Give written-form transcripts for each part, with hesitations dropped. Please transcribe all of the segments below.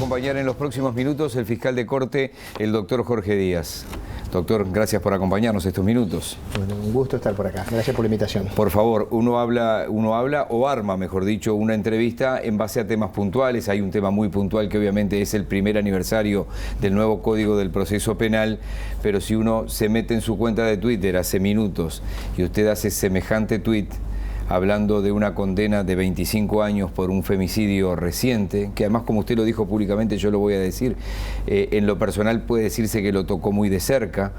acompañar en los próximos minutos el fiscal de corte, el doctor Jorge Díaz. Doctor, gracias por acompañarnos estos minutos. Bueno, un gusto estar por acá. Gracias por la invitación. Por favor, uno habla o arma, mejor dicho, una entrevista en base a temas puntuales. Hay un tema muy puntual que obviamente es el primer aniversario del nuevo Código del Proceso Penal, pero si uno se mete en su cuenta de Twitter hace minutos y usted hace semejante tuit hablando de una condena de 25 años por un femicidio reciente, que además, como usted lo dijo públicamente, yo lo voy a decir, en lo personal puede decirse que lo tocó muy de cerca,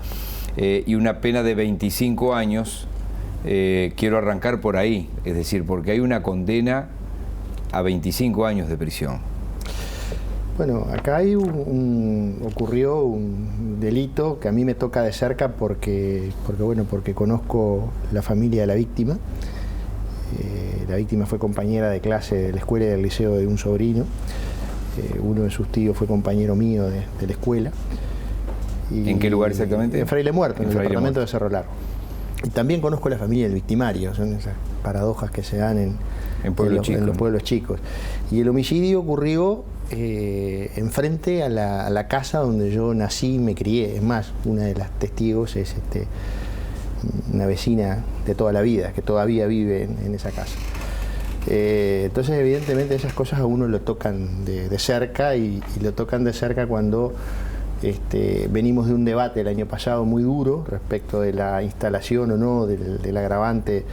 y una pena de 25 años, quiero arrancar por ahí, es decir, porque hay una condena a 25 años de prisión. Bueno, acá hay ocurrió un delito que a mí me toca de cerca porque conozco la familia de la víctima. La víctima fue compañera de clase de la escuela y del liceo de un sobrino. Uno de sus tíos fue compañero mío de la escuela. ¿En qué lugar exactamente? En Fraile Muerto, en el departamento de Cerro Largo. Y también conozco la familia del victimario, son esas paradojas que se dan en los pueblos chicos. Y el homicidio ocurrió enfrente a la casa donde yo nací y me crié. Es más, una de las testigos es una vecina de toda la vida, que todavía vive en esa casa. Entonces, evidentemente, esas cosas a uno lo tocan de cerca y lo tocan de cerca cuando venimos de un debate el año pasado muy duro respecto de la instalación o no del agravante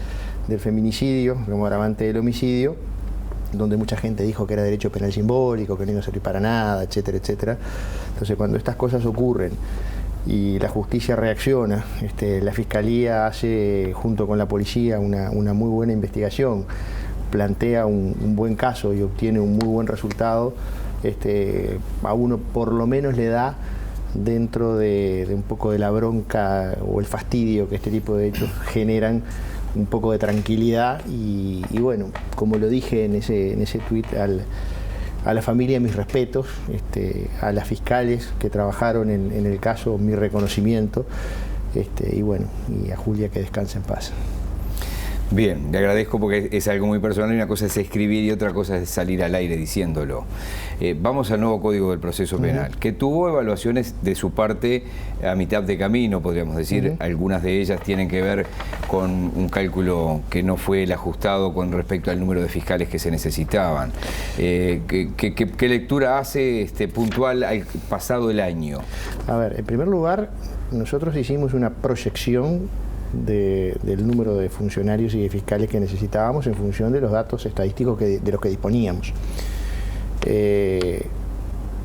del feminicidio como agravante del homicidio, donde mucha gente dijo que era derecho penal simbólico, que no iba a servir para nada, etcétera, etcétera. Entonces, cuando estas cosas ocurren y la justicia reacciona, la Fiscalía hace junto con la policía una muy buena investigación, plantea un buen caso y obtiene un muy buen resultado, a uno por lo menos le da, dentro de un poco de la bronca o el fastidio que este tipo de hechos generan, un poco de tranquilidad y bueno, como lo dije en ese tuit, a la familia mis respetos, a las fiscales que trabajaron en el caso mi reconocimiento, y bueno, y a Julia que descanse en paz. Bien, le agradezco porque es algo muy personal y una cosa es escribir y otra cosa es salir al aire diciéndolo. Vamos al nuevo Código del Proceso Penal, que tuvo evaluaciones de su parte a mitad de camino, podríamos decir. Algunas de ellas tienen que ver con un cálculo que no fue el ajustado con respecto al número de fiscales que se necesitaban. ¿Qué lectura hace puntual al pasado el año? A ver, en primer lugar, nosotros hicimos una proyección del número de funcionarios y de fiscales que necesitábamos en función de los datos estadísticos de los que disponíamos.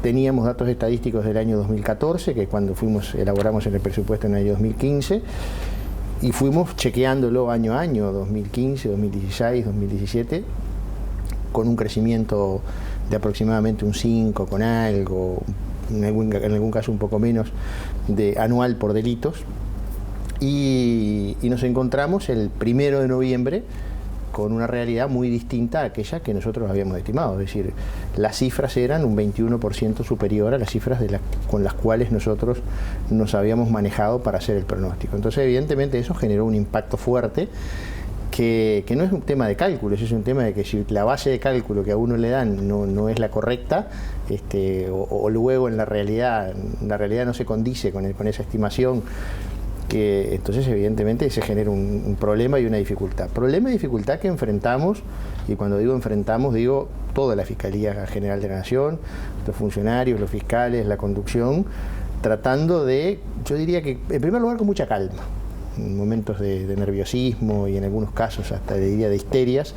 Teníamos datos estadísticos del año 2014, que cuando elaboramos en el presupuesto en el año 2015, y fuimos chequeándolo año a año, 2015, 2016, 2017, con un crecimiento de aproximadamente un 5 con algo, en algún caso un poco menos, anual por delitos. Y nos encontramos el 1 de noviembre con una realidad muy distinta a aquella que nosotros habíamos estimado. Es decir, las cifras eran un 21% superior a las cifras con las cuales nosotros nos habíamos manejado para hacer el pronóstico. Entonces, evidentemente, eso generó un impacto fuerte que no es un tema de cálculo, es un tema de que si la base de cálculo que a uno le dan no es la correcta, o luego en la realidad no se condice con esa estimación, que entonces evidentemente se genera un problema y una dificultad. Problema y dificultad que enfrentamos, y cuando digo enfrentamos, digo toda la Fiscalía General de la Nación, los funcionarios, los fiscales, la conducción, tratando de, yo diría que en primer lugar con mucha calma, en momentos de nerviosismo y en algunos casos hasta diría de histerias.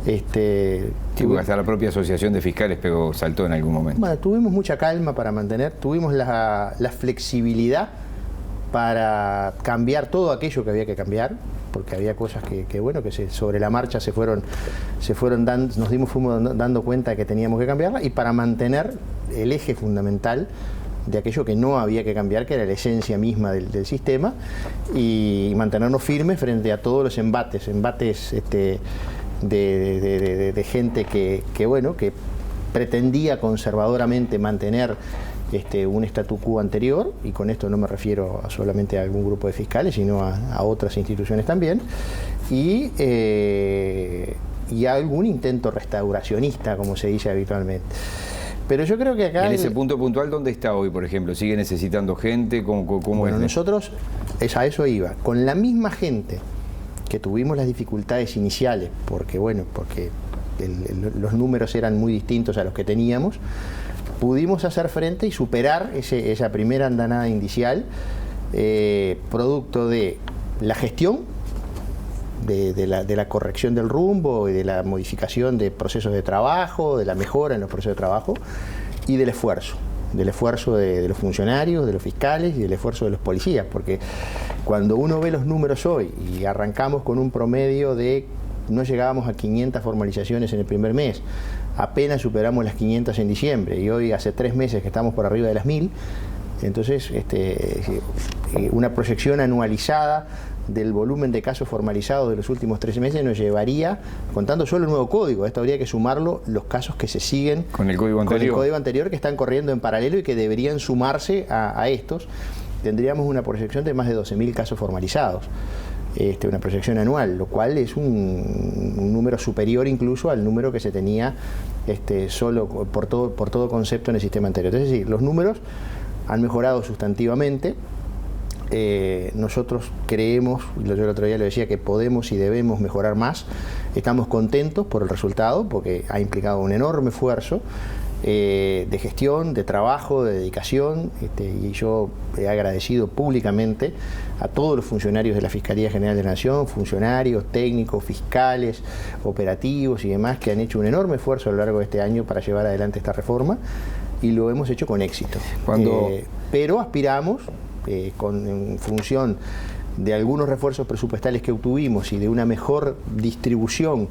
Sí, porque hasta la propia Asociación de Fiscales saltó en algún momento. Bueno, tuvimos mucha calma para mantener, tuvimos la flexibilidad para cambiar todo aquello que había que cambiar, porque había cosas que sobre la marcha fuimos dando cuenta de que teníamos que cambiarla, y para mantener el eje fundamental de aquello que no había que cambiar, que era la esencia misma del sistema, y mantenernos firmes frente a todos los embates de gente que pretendía conservadoramente mantener un statu quo anterior, y con esto no me refiero solamente a algún grupo de fiscales, sino a otras instituciones también, y a algún intento restauracionista, como se dice habitualmente. Pero yo creo que acá... En ese punto puntual, ¿dónde está hoy, por ejemplo? ¿Sigue necesitando gente? ¿Cómo bueno, es? Nosotros, a eso iba. Con la misma gente que tuvimos las dificultades iniciales, porque los números eran muy distintos a los que teníamos, pudimos hacer frente y superar esa primera andanada inicial, producto de la gestión, de la corrección del rumbo y de la modificación de procesos de trabajo, de la mejora en los procesos de trabajo y del esfuerzo de los funcionarios, de los fiscales y del esfuerzo de los policías, porque cuando uno ve los números hoy y arrancamos con un promedio de, no llegábamos a 500 formalizaciones en el primer mes, apenas superamos las 500 en diciembre y hoy hace 3 meses que estamos por arriba de las 1000, entonces una proyección anualizada del volumen de casos formalizados de los últimos 3 meses nos llevaría, contando solo el nuevo código, a esto habría que sumarlo los casos que se siguen con el código anterior que están corriendo en paralelo y que deberían sumarse a estos, tendríamos una proyección de más de 12.000 casos formalizados, una proyección anual, lo cual es un número superior incluso al número que se tenía solo por todo concepto en el sistema anterior. Es decir, los números han mejorado sustantivamente. Nosotros creemos, yo el otro día lo decía, que podemos y debemos mejorar más. Estamos contentos por el resultado porque ha implicado un enorme esfuerzo de gestión, de trabajo, de dedicación, y yo he agradecido públicamente a todos los funcionarios de la Fiscalía General de la Nación, funcionarios, técnicos, fiscales, operativos y demás, que han hecho un enorme esfuerzo a lo largo de este año para llevar adelante esta reforma, y lo hemos hecho con éxito. Pero aspiramos, en función de algunos refuerzos presupuestales que obtuvimos y de una mejor distribución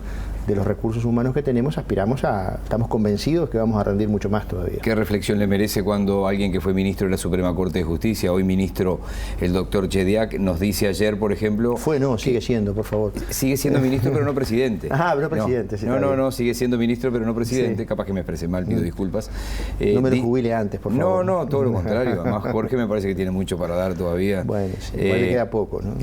de los recursos humanos que tenemos, estamos convencidos que vamos a rendir mucho más todavía. ¿Qué reflexión le merece cuando alguien que fue ministro de la Suprema Corte de Justicia, hoy ministro, el doctor Chediak, nos dice ayer, por ejemplo... sigue siendo, por favor. Sigue siendo ministro, pero no presidente. No presidente. No, sigue siendo ministro, pero no presidente. Sí. Capaz que me expresé mal, pido disculpas. No me lo jubile antes, por favor. No, todo lo contrario. Además, Jorge me parece que tiene mucho para dar todavía. Bueno, sí, igual le queda poco, ¿no?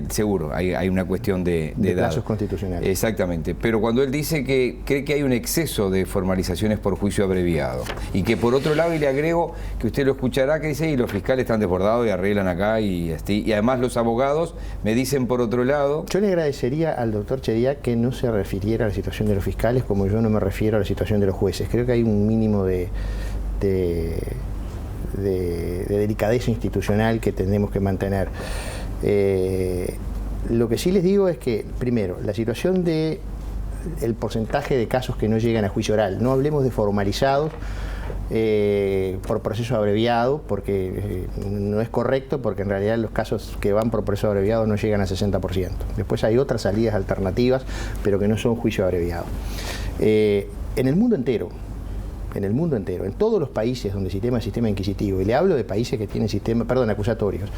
Seguro, hay una cuestión de plazos constitucionales. Exactamente. Pero cuando él dice que cree que hay un exceso de formalizaciones por juicio abreviado y que por otro lado, y le agrego que usted lo escuchará, que dice, y los fiscales están desbordados y arreglan acá y además los abogados me dicen por otro lado... Yo le agradecería al doctor Chediak que no se refiriera a la situación de los fiscales como yo no me refiero a la situación de los jueces. Creo que hay un mínimo de delicadeza institucional que tenemos que mantener. Lo que sí les digo es que, primero, la situación de el porcentaje de casos que no llegan a juicio oral, no hablemos de formalizados por proceso abreviado, porque no es correcto, porque en realidad los casos que van por proceso abreviado no llegan al 60%. Después hay otras salidas alternativas, pero que no son juicio abreviado. En el mundo entero, en todos los países donde el sistema inquisitivo, y le hablo de países que tienen acusatorios,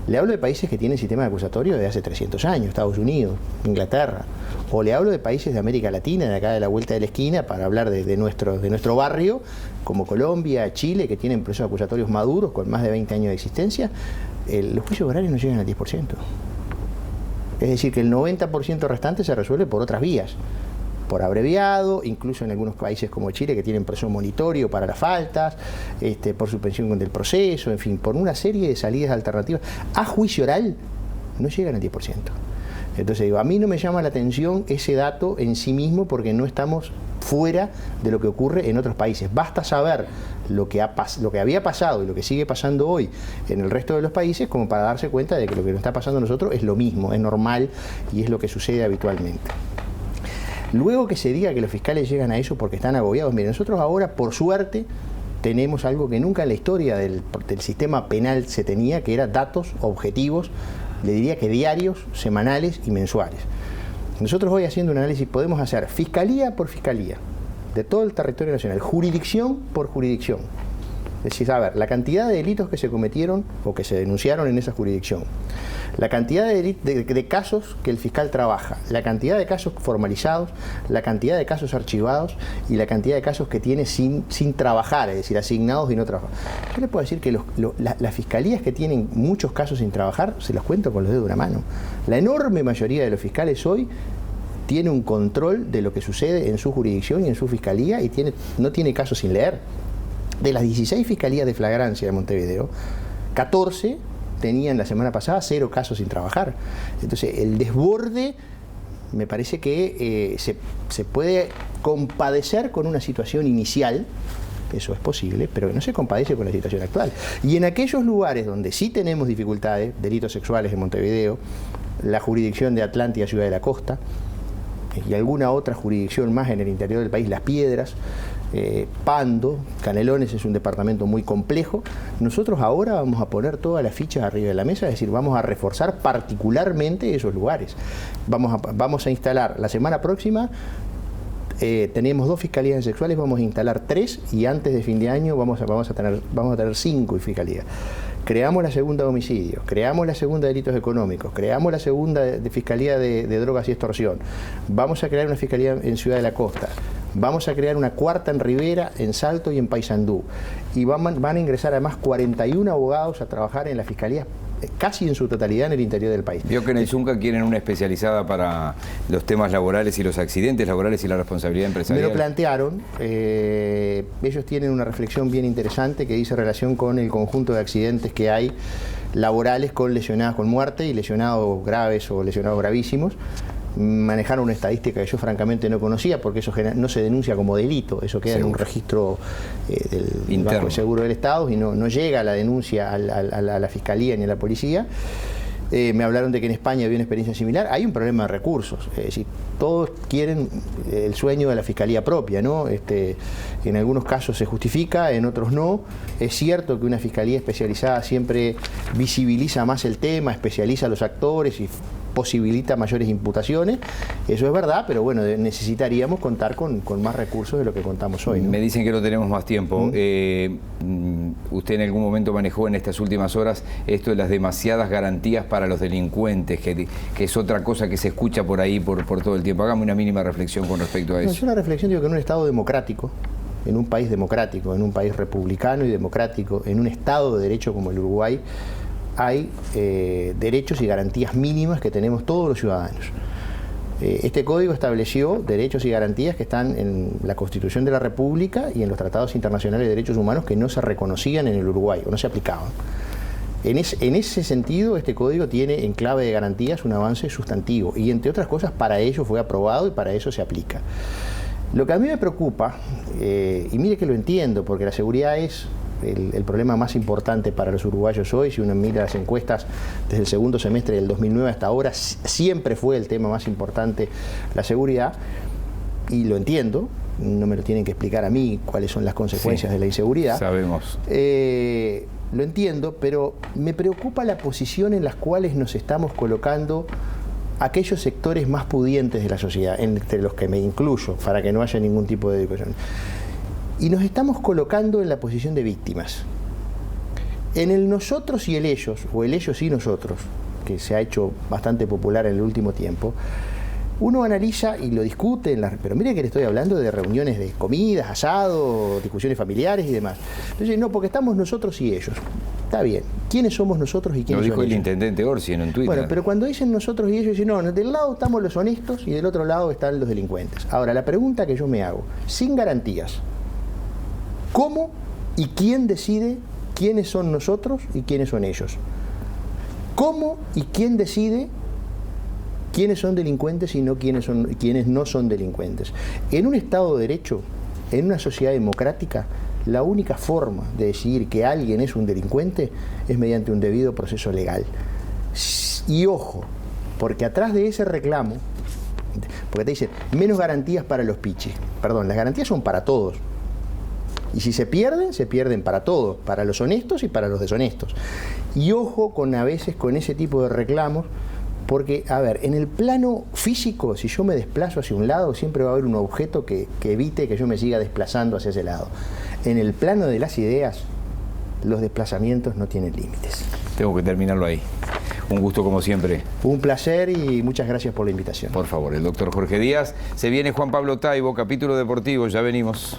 le hablo de países que tienen sistema acusatorio de hace 300 años, Estados Unidos, Inglaterra, o le hablo de países de América Latina, de acá de la vuelta de la esquina, para hablar de nuestro barrio, como Colombia, Chile, que tienen procesos acusatorios maduros con más de 20 años de existencia. Los juicios orales no llegan al 10%. Es decir, que el 90% restante se resuelve por otras vías, por abreviado, incluso en algunos países como Chile, que tienen proceso monitorio para las faltas, por suspensión del proceso, en fin, por una serie de salidas alternativas. A juicio oral no llegan al 10%. Entonces digo, a mí no me llama la atención ese dato en sí mismo, porque no estamos fuera de lo que ocurre en otros países. Basta saber lo que había pasado y lo que sigue pasando hoy en el resto de los países como para darse cuenta de que lo que nos está pasando a nosotros es lo mismo, es normal y es lo que sucede habitualmente. Luego que se diga que los fiscales llegan a eso porque están agobiados, miren, nosotros ahora, por suerte, tenemos algo que nunca en la historia del sistema penal se tenía, que era datos objetivos, le diría que diarios, semanales y mensuales. Nosotros hoy, haciendo un análisis, podemos hacer fiscalía por fiscalía, de todo el territorio nacional, jurisdicción por jurisdicción. Es decir, a ver, la cantidad de delitos que se cometieron o que se denunciaron en esa jurisdicción, la cantidad de casos que el fiscal trabaja, la cantidad de casos formalizados, la cantidad de casos archivados y la cantidad de casos que tiene sin trabajar, es decir, asignados y no trabajar. Yo le puedo decir que las fiscalías que tienen muchos casos sin trabajar, se los cuento con los dedos de una mano. La enorme mayoría de los fiscales hoy tiene un control de lo que sucede en su jurisdicción y en su fiscalía y no tiene casos sin leer. De las 16 fiscalías de flagrancia de Montevideo, 14 tenían la semana pasada 0 casos sin trabajar. Entonces, el desborde me parece que se puede compadecer con una situación inicial, eso es posible, pero que no se compadece con la situación actual. Y en aquellos lugares donde sí tenemos dificultades, delitos sexuales en Montevideo, la jurisdicción de Atlántida, Ciudad de la Costa, y alguna otra jurisdicción más en el interior del país, Las Piedras, Pando, Canelones es un departamento muy complejo. Nosotros ahora vamos a poner todas las fichas arriba de la mesa, es decir, vamos a reforzar particularmente esos lugares. Vamos a instalar la semana próxima, tenemos 2 fiscalías sexuales, vamos a instalar 3 y antes de fin de año vamos a tener 5 fiscalías. Creamos la segunda de homicidios, creamos la segunda de delitos económicos, creamos la segunda de fiscalía de drogas y extorsión, vamos a crear una fiscalía en Ciudad de la Costa, vamos a crear una cuarta en Rivera, en Salto y en Paysandú. Y van a ingresar además 41 abogados a trabajar en la fiscalía casi en su totalidad en el interior del país. Vio que en el Zunca quieren una especializada para los temas laborales y los accidentes laborales y la responsabilidad empresarial. Me lo plantearon, ellos tienen una reflexión bien interesante que dice relación con el conjunto de accidentes que hay laborales con lesionados con muerte y lesionados graves o lesionados gravísimos. Manejaron una estadística que yo francamente no conocía porque eso no se denuncia como delito, eso queda en un registro del Banco de Seguro del Estado y no llega la denuncia a la Fiscalía ni a la Policía. Me hablaron de que en España había una experiencia similar. Hay un problema de recursos, es decir, todos quieren el sueño de la Fiscalía propia, ¿no? En algunos casos se justifica, en otros no. Es cierto que una Fiscalía especializada siempre visibiliza más el tema, especializa a los actores y posibilita mayores imputaciones, eso es verdad, pero bueno, necesitaríamos contar con más recursos de lo que contamos hoy, ¿no? Me dicen que no tenemos más tiempo. Usted en algún momento manejó en estas últimas horas esto de las demasiadas garantías para los delincuentes, que es otra cosa que se escucha por ahí por todo el tiempo. Hágame una mínima reflexión con respecto a eso. Es una reflexión, digo, que en un Estado democrático, en un país democrático, en un país republicano y democrático, en un Estado de derecho como el Uruguay, hay derechos y garantías mínimas que tenemos todos los ciudadanos. Este código estableció derechos y garantías que están en la Constitución de la República y en los tratados internacionales de derechos humanos que no se reconocían en el Uruguay o no se aplicaban. En ese sentido, este código tiene en clave de garantías un avance sustantivo y, entre otras cosas, para ello fue aprobado y para eso se aplica. Lo que a mí me preocupa, y mire que lo entiendo, porque la seguridad es el problema más importante para los uruguayos hoy. Si uno mira las encuestas desde el segundo semestre del 2009 hasta ahora, siempre fue el tema más importante la seguridad, y lo entiendo, no me lo tienen que explicar a mí cuáles son las consecuencias de la inseguridad. Sabemos. Lo entiendo, pero me preocupa la posición en las cuales nos estamos colocando aquellos sectores más pudientes de la sociedad, entre los que me incluyo, para que no haya ningún tipo de discusión. Y nos estamos colocando en la posición de víctimas. En el nosotros y el ellos, o el ellos y nosotros, que se ha hecho bastante popular en el último tiempo, uno analiza y lo discute, pero mire que le estoy hablando de reuniones de comidas, asados, discusiones familiares y demás. Entonces, no, porque estamos nosotros y ellos. Está bien. ¿Quiénes somos nosotros y quiénes son ellos? Lo dijo el intendente Orsi en un Twitter. Bueno, pero cuando dicen nosotros y ellos, dicen, no, del lado estamos los honestos y del otro lado están los delincuentes. Ahora, la pregunta que yo me hago, sin garantías, ¿cómo y quién decide quiénes son nosotros y quiénes son ellos? ¿Cómo y quién decide quiénes son delincuentes y quiénes no son delincuentes? En un Estado de Derecho, en una sociedad democrática, la única forma de decidir que alguien es un delincuente es mediante un debido proceso legal. Y ojo, porque atrás de ese reclamo, porque te dicen, menos garantías para los piches. Perdón, las garantías son para todos. Y si se pierden para todos, para los honestos y para los deshonestos. Y ojo a veces con ese tipo de reclamos, porque, a ver, en el plano físico, si yo me desplazo hacia un lado, siempre va a haber un objeto que evite que yo me siga desplazando hacia ese lado. En el plano de las ideas, los desplazamientos no tienen límites. Tengo que terminarlo ahí. Un gusto como siempre. Un placer y muchas gracias por la invitación. Por favor, el doctor Jorge Díaz. Se viene Juan Pablo Taibo, capítulo deportivo, ya venimos.